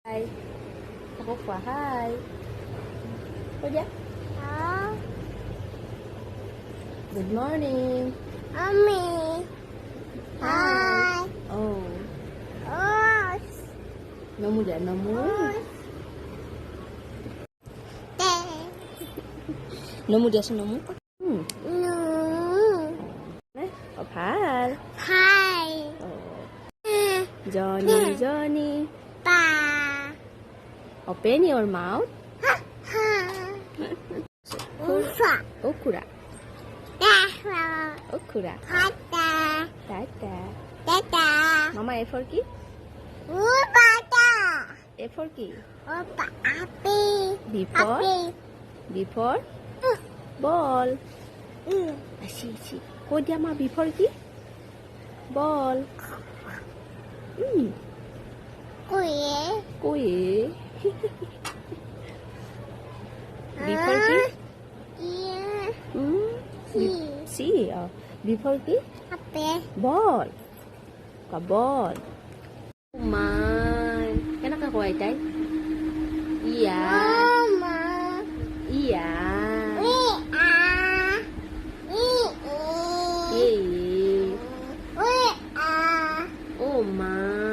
Hai. Ako pa, hi. Kuya. Good morning. Mommy. Hi. Hi. Oh. Oh. Nemu dia, nemu. Nemu dia nemu. No. Oh, pal. Hi. Oh. Johnny. Pa. Open your mouth. Ha. Ufa. Okura. Tata. Okura. Tata. Tata. Tata. Mama, A for key? Upata. A for key? Opa. Api. B for? Api. B for? Ball. Ashi. Oh, dia ma B for key? Ball. Kuye. Kuih. B for key? Iya. C. Oh. B for key? Api. Ball. Ka ball. Oh my. Enak ako ay tay? Iya.